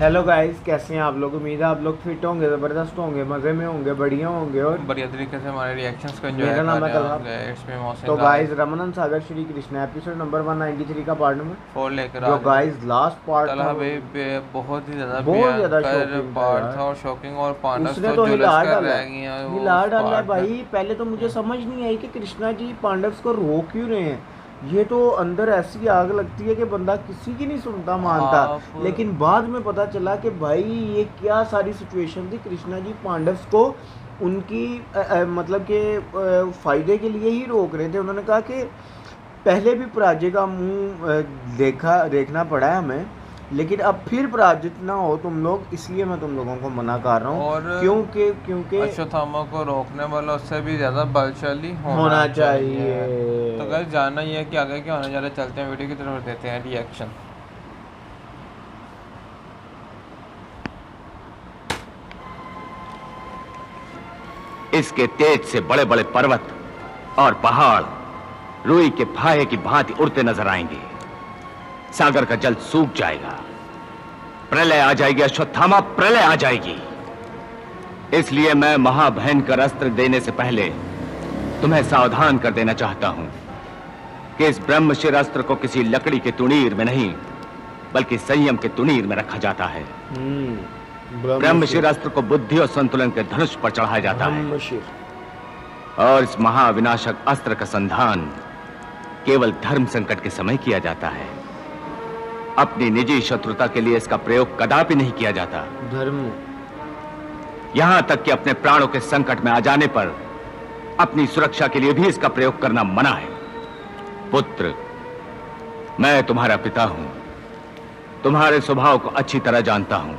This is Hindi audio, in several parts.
हेलो गाइस, कैसे हैं आप लोग। उम्मीद है आप लोग फिट होंगे, ज़बरदस्त होंगे, मज़े में होंगे, बढ़िया होंगे और बढ़िया तरीके से हमारे रिएक्शंस को एंजॉय मेरा कर नाम है रहे तलहा। होंगे। इसमें तो मोहसिन राय गाइस, रमनन सागर श्री कृष्ण एपिसोड नंबर 193 का पार्ट में 4 लेकर जो आ गए। गाइस लास्ट पार्ट था तलहा वो भाई बहुत ही ज़्यादा बहुत ज़्यादा भयंकर शॉकिंग था पार्ट यार। था और शॉकिंग, और पांडव उसने तो तो जुलस हिला कर डाला रह है, गई हैं हिला उस डाला है पार्ट में। भाई। पहले तो मुझे समझ नहीं आई कि कृष्णा जी पांडव को रोक क्यों रहे हैं। ये तो अंदर ऐसी आग लगती है कि बंदा किसी की नहीं सुनता मानता। आप लेकिन बाद में पता चला कि भाई ये क्या सारी सिचुएशन थी। कृष्णा जी पांडव को उनकी मतलब के फायदे के लिए ही रोक रहे थे। उन्होंने कहा कि पहले भी पराजय का मुंह देखना पड़ा है हमें, लेकिन अब फिर पराजित ना हो तुम लोग, इसलिए मैं तुम लोगों को मना कर रहा और हूँ। क्योंकि अश्वत्थामा को रोकने वाला उससे भी ज़्यादा बलशाली होना होना चाहिए। तो चाहिए। गाइस जानना ही है कि आगे क्या होने जा रहा है। चलते हैं वीडियो की तरफ, देते हैं रिएक्शन। इसके तेज से बड़े बड़े पर्वत और पहाड़ रुई के फाहे की भांति उड़ते नजर आएंगे। सागर का जल सूख जाएगा, प्रलय आ जाएगी अश्वत्थामा, प्रलय आ जाएगी। इसलिए मैं महाभयंकर अस्त्र देने से पहले तुम्हें सावधान कर देना चाहता हूं कि इस ब्रह्मशिर अस्त्र को किसी लकड़ी के तुणीर में नहीं बल्कि संयम के तुणीर में रखा जाता है। ब्रह्मशिर अस्त्र को बुद्धि और संतुलन के धनुष पर चढ़ाया जाता है और इस महाविनाशक अस्त्र का संधान केवल धर्म संकट के समय किया जाता है। अपनी निजी शत्रुता के लिए इसका प्रयोग कदापि नहीं किया जाता। धर्म, यहां तक कि अपने प्राणों के संकट में आ जाने पर अपनी सुरक्षा के लिए भी इसका प्रयोग करना मना है। पुत्र, मैं तुम्हारा पिता हूं, तुम्हारे स्वभाव को अच्छी तरह जानता हूं।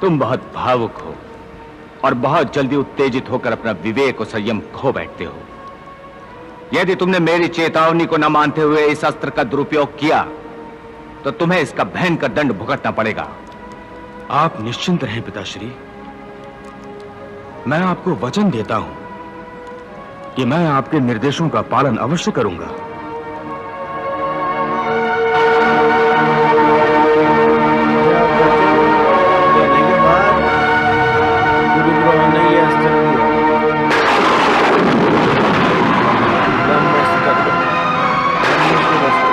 तुम बहुत भावुक हो और बहुत जल्दी उत्तेजित होकर अपना विवेक और संयम खो बैठते हो। यदि तुमने मेरी चेतावनी को न मानते हुए इस अस्त्र का दुरुपयोग किया तो तुम्हें इसका भयंकर दंड भुगतना पड़ेगा। आप निश्चिंत रहें पिताश्री, मैं आपको वचन देता हूं कि मैं आपके निर्देशों का पालन अवश्य करूंगा। देने के बाद गुरुद्रोह ने ये अस्त्र दिया। ब्रह्मास्त्र, ब्रह्मशिर अस्त्र।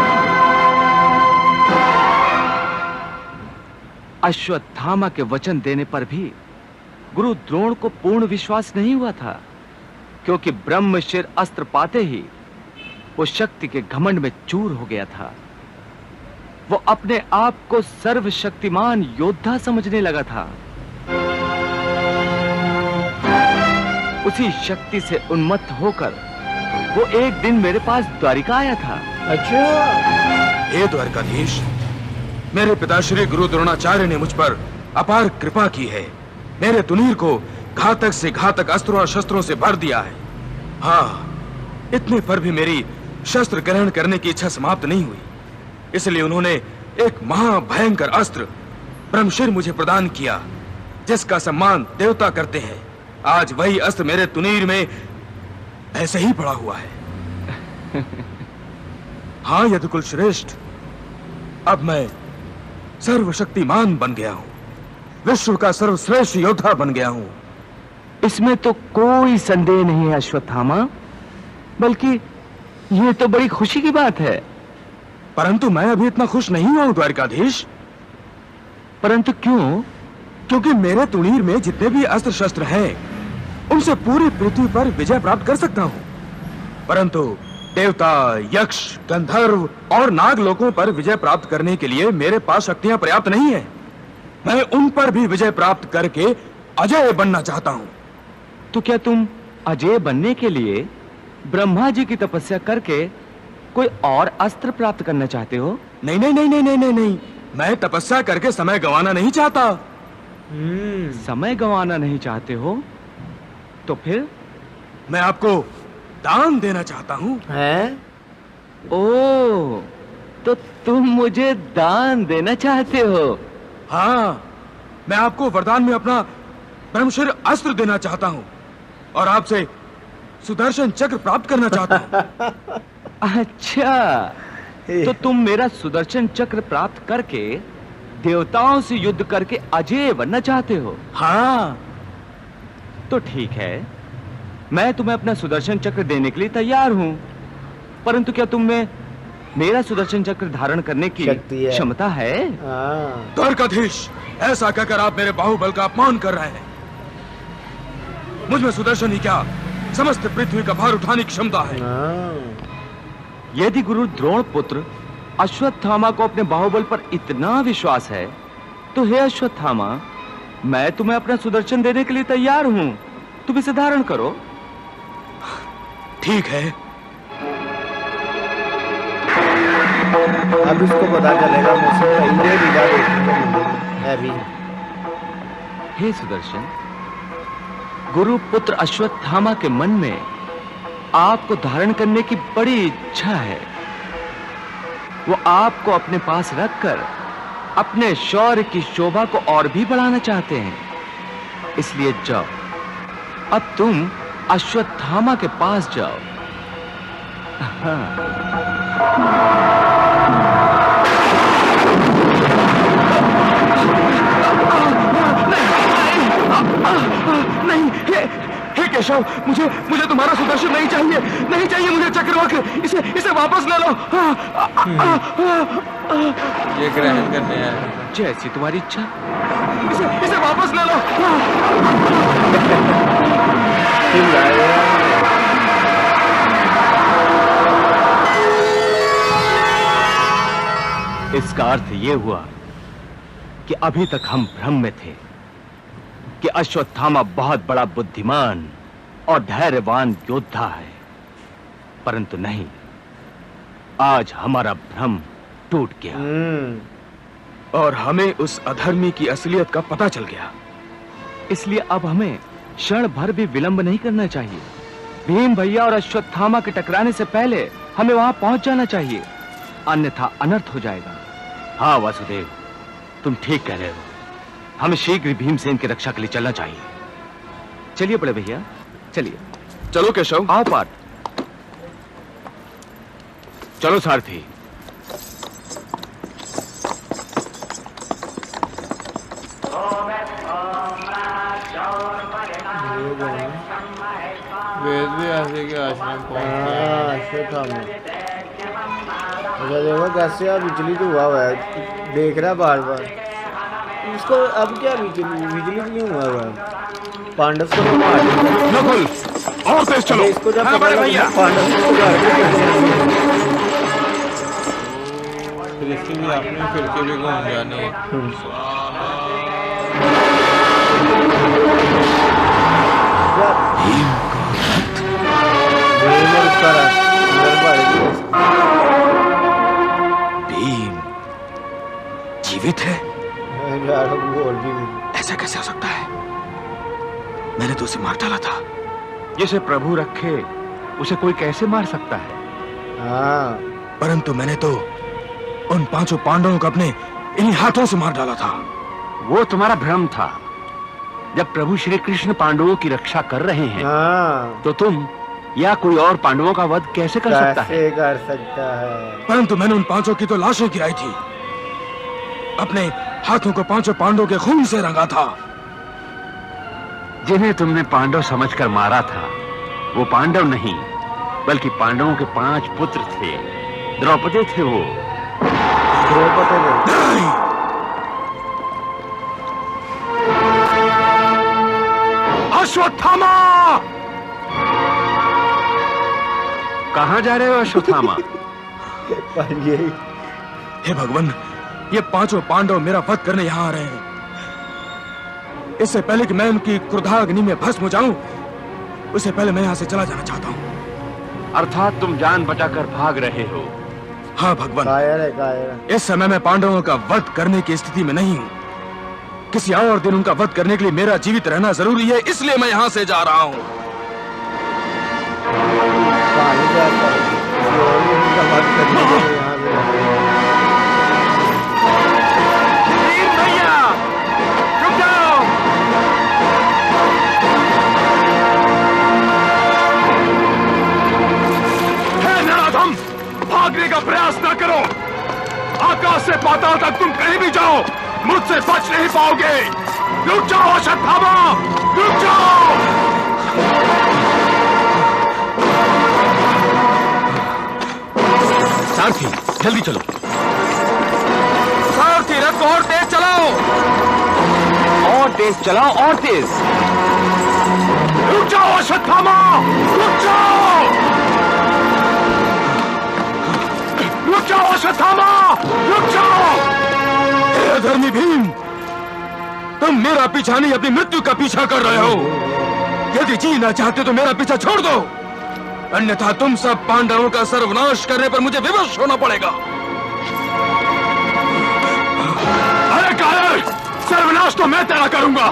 अश्वत्थामा के वचन देने पर भी गुरु द्रोण को पूर्ण विश्वास नहीं हुआ था, क्योंकि ब्रह्मशिर अस्त्र पाते ही वो शक्ति के घमंड में चूर हो गया था। वो अपने आप को सर्वशक्तिमान योद्धा समझने लगा था। उसी शक्ति से उन्मत्त होकर वो एक दिन मेरे पास द्वारिका आया था। अच्छा, हे द्वारकाधीश, मेरे पिताश्री गुरु द्रोणाचार्य ने मुझ पर अपार कृपा की है। मेरे तुनीर को घातक से घातक अस्त्रों और शस्त्रों से भर दिया है। हाँ, इतने पर भी मेरी शस्त्र ग्रहण करने की इच्छा समाप्त नहीं हुई। इसलिए उन्होंने एक महाभयंकर अस्त्र ब्रह्मशिर मुझे प्रदान किया, जिसका सम्मान देवता करते हैं। आज वही अस्त्र मेरे तुनीर में ऐसे ही पड़ा हुआ है। हाँ यदुकुल श्रेष्ठ, अब मैं सर्वशक्तिमान बन गया हूं, विश्व का सर्वश्रेष्ठ योद्धा बन गया हूं। इसमें तो कोई संदेह नहीं है अश्वत्थामा, बल्कि ये तो बड़ी खुशी की बात है। परंतु मैं अभी इतना खुश नहीं हुआ हूं द्वारकाधीश। परंतु क्यों? क्योंकि मेरे तुणीर में जितने भी अस्त्र शस्त्र हैं, उनसे पूरी पृथ्वी पर विजय प्राप्त कर सकता हूं। परंतु देवता, यक्ष, गंधर्व और नाग लोकों पर विजय प्राप्त करने के लिए मेरे पास शक्तियां पर्याप्त नहीं है। मैं उन पर भी विजय प्राप्त करके अजय बनना चाहता हूं। तो क्या तुम अजय बनने के लिए ब्रह्मा जी की तपस्या करके कोई और अस्त्र प्राप्त करना चाहते हो? नहीं नहीं नहीं नहीं नहीं नहीं नहीं, मैं तपस्या करके समय गंवाना नहीं चाहता। समय गंवाना नहीं चाहते हो? तो फिर? मैं आपको दान देना चाहता हूं। है? ओ, तो तुम मुझे दान देना चाहते हो? हाँ, मैं आपको वरदान में अपना ब्रह्मशिर अस्त्र देना चाहता हूं और आपसे सुदर्शन चक्र प्राप्त करना चाहता हूं। अच्छा, तो तुम मेरा सुदर्शन चक्र प्राप्त करके देवताओं से युद्ध करके अजय बनना चाहते हो? हाँ। तो ठीक है, मैं तुम्हें अपना सुदर्शन चक्र देने के लिए तैयार हूं, परंतु क्या तुम में मेरा सुदर्शन चक्र धारण करने की क्षमता है? द्वारकाधीश, ऐसा कहकर आप मेरे बाहुबल का अपमान कर रहे हैं। मुझ में सुदर्शन ही क्या, समस्त पृथ्वी का भार उठाने की क्षमता है। यदि गुरु द्रोण पुत्र अश्वत्थामा को अपने बाहुबल पर इतना विश्वास है, तो हे अश्वत्थामा, मैं तुम्हें अपना सुदर्शन देने के लिए तैयार हूं, तुम इसे धारण करो। ठीक है। अब इसको पता चलेगा मुझसे पहले लीला देखने को मिलेगी है भी। हे सुदर्शन, गुरु पुत्र अश्वत्थामा के मन में आपको धारण करने की बड़ी इच्छा है। वो आपको अपने पास रखकर अपने शौर्य की शोभा को और भी बढ़ाना चाहते हैं। इसलिए जाओ, अब तुम अश्वत्थामा के पास जाओ। नहीं, हे केशव, मुझे तुम्हारा सुदर्शन नहीं चाहिए, नहीं चाहिए मुझे चक्रवक्र, इसे वापस ले लो। ये ग्रहण करने आया। जैसी तुम्हारी इच्छा, इसे वापस ले लो। इसका अर्थ यह हुआ कि अभी तक हम भ्रम में थे कि अश्वत्थामा बहुत बड़ा बुद्धिमान और धैर्यवान योद्धा है, परंतु नहीं, आज हमारा भ्रम टूट गया और हमें उस अधर्मी की असलियत का पता चल गया। इसलिए अब हमें क्षण भर भी विलंब नहीं करना चाहिए। भीम भैया और अश्वत्थामा के टकराने से पहले हमें वहां पहुंच जाना चाहिए, अन्यथा अनर्थ हो जाएगा। हाँ वासुदेव, तुम ठीक कह रहे हो, हमें शीघ्र भीमसेन की रक्षा के लिए चलना चाहिए। चलिए बड़े भैया, चलिए। चलो केशव, आओ पार्थ। चलो सारथी। वेद भी ऐसे के आश्रम अश्वत्थामा देखो कैसे अब विचलित हुआ है, देख रहा बार बार इसको। अब क्या विचलित क्यों हुआ है? पांडव को मार नकुल, और तेज चलो। इसको जब हाँ, बड़े भैया। पांडव को फिर इसकी भी अपने फिर के भी घूम जाने। भीम जीवित है? बोल भी ऐसा कैसे हो सकता है? मैंने तो उसे मार डाला था। जिसे प्रभु रखे उसे कोई कैसे मार सकता है? हाँ, परंतु मैंने तो उन पांचों पांडवों को अपने इन्हीं हाथों से मार डाला था। वो तुम्हारा भ्रम था। जब प्रभु श्री कृष्ण पांडवों की रक्षा कर रहे हैं, हाँ, तो तुम या कोई और पांडवों का वध कैसे कर सकता है? कैसे कर सकता है? परंतु मैंने उन पांचों की तो लाशें गिराई थी, अपने हाथों को पांचों पांडवों के खून से रंगा था। जिन्हें तुमने पांडव समझकर मारा था, वो पांडव नहीं, बल्कि पांडवों के 5 पुत्र थे। द्रौपदी थे वो। नहीं! अश्वत्थामा! कहां जा रहे हो अश्वत्थामा? हे भगवान, ये पांचों पांडव मेरा वध करने यहाँ आ रहे हैं। इससे पहले कि मैं उनकी क्रोधाग्नि में भस्म हो जाऊं, उससे पहले मैं यहाँ से चला जाना चाहता हूँ। अर्थात तुम जान बचाकर भाग रहे हो? हाँ भगवान, कायर है। इस समय मैं पांडवों का वध करने की स्थिति में नहीं हूँ। किसी और दिन उनका वध करने के लिए मेरा जीवित रहना जरूरी है, इसलिए मैं यहाँ से जा रहा हूँ। भैया रुक जाओ। हे नराधम, भागने का प्रयास न करो। आकाश से पाताल तक तुम कहीं भी जाओ, मुझसे बच नहीं पाओगे। रुक जाओ अश्वत्थामा, रुक जाओ। सारथी जल्दी चलो, सारथी रथ को और तेज चलाओ, और तेज चलाओ, और तेज। रुक जाओ अश्वत्थामा, रुक जाओ, रुक जाओ अश्वत्थामा, रुक जाओ। हे अधर्मी भीम, तुम मेरा पीछा नहीं अपनी मृत्यु का पीछा कर रहे हो। यदि जीना चाहते तो मेरा पीछा छोड़ दो, अन्यथा तुम सब पांडवों का सर्वनाश करने पर मुझे विवश होना पड़ेगा। अरे कायर, सर्वनाश तो मैं तेरा करूंगा,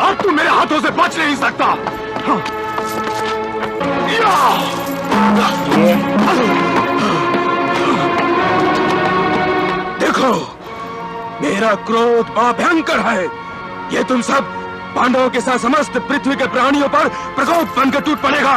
अब तू मेरे हाथों से बच नहीं सकता। देखो, मेरा क्रोध बड़ा भयंकर है। ये तुम सब पांडवों के साथ समस्त पृथ्वी के प्राणियों पर प्रकोप बनकर टूट पड़ेगा।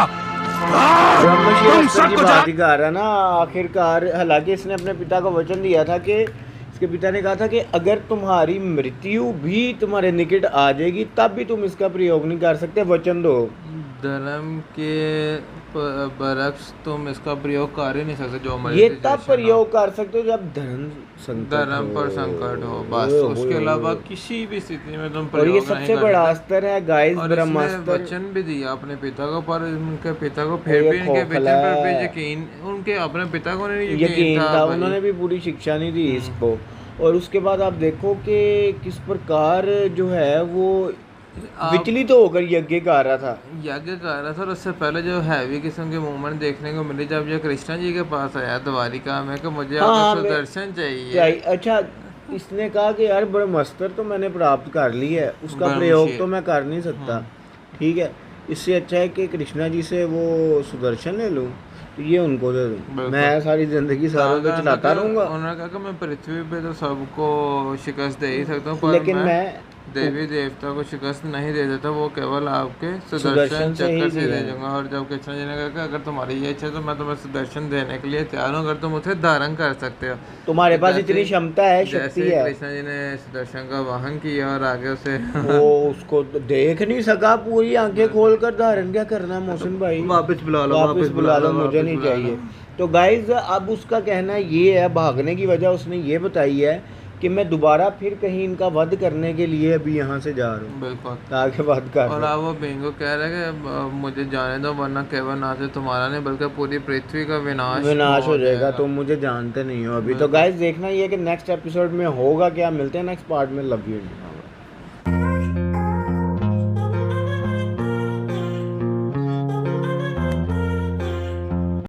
तुम सबको आ रहा ना आखिरकार। हालांकि इसने अपने पिता को वचन दिया था कि इसके पिता ने कहा था कि अगर तुम्हारी मृत्यु भी तुम्हारे निकट आ जाएगी तब भी तुम इसका प्रयोग नहीं कर सकते, वचन दो। धर्म के बरक्स तुम इसका प्रयोग कर ही नहीं सकते। जो ये तब प्रयोग कर सकते हो जब धर्म पर संकट हो, बस। उसके अलावा किसी भी स्थिति में तुम और ये प्रयोग सबसे नहीं कर बड़ा सकते। अस्त्र है गाइस, और ब्रह्मास्त्र। वचन भी दिया अपने पिता को, पर उनके पिता को फिर भी इनके वचन पर भी यकीन, उनके अपने पिता को नहीं यकीन था। उन्होंने भी पूरी शिक्षा नहीं दी इसको। और उसके बाद आप देखो कि किस प्रकार जो है वो विचलित होकर यज्ञ कर रहा था। और उससे पहले जो हैवी किस्म के मूवमेंट देखने को मिली जब ये कृष्णा जी के पास आया द्वारिका में कि मुझे आपका सुदर्शन चाहिए। अच्छा, इसने कहा कि यार ब्रह्मास्त्र तो मैंने प्राप्त कर लिया है, उसका प्रयोग तो मैं कर नहीं सकता, ठीक है, इससे अच्छा है कि कृष्णा जी से वो सुदर्शन ले लूँ, तो ये उनको दे दूँ, मैं सारी जिंदगी सारों को चलाता रहूँगा। उन्होंने कहा कि मैं पृथ्वी पे तो सबको शिकस्त दे ही सकता हूँ, पर लेकिन मैं देवी देवता को शिकस्त नहीं दे देता, वो केवल आपके सुदर्शन चक्र से दे दूंगा। और जब कृष्ण जी ने कहा कि अगर तुम्हारी ये इच्छा तो मैं तुम्हें सुदर्शन देने के लिए तैयार हूँ, अगर तुम उसे धारण कर सकते हो, तुम्हारे पास इतनी क्षमता है, शक्ति है। कृष्ण जी ने सुदर्शन का वाहन किया और आगे उसे वो उसको देख नहीं सका, पूरी आंखें खोलकर धारण क्या करना मोहसिन भाई, वापस बुला लो, मुझे नहीं चाहिए। तो गाइज अब उसका कहना ये है, भागने की वजह उसने ये बताई है कि मैं दोबारा फिर कहीं इनका वध करने के लिए अभी यहाँ से जा रहा हूँ, बिल्कुल ताकि वध कर। और आप वो बिंगो कह रहे हैं कि मुझे जाने दो, वरना केवल ना से तुम्हारा नहीं बल्कि पूरी पृथ्वी का विनाश हो जाएगा। तुम मुझे जानते नहीं हो अभी। तो गाइस देखना ये कि नेक्स्ट एपिसोड में होगा क्या। मिलते हैं नेक्स्ट पार्ट में। Love you.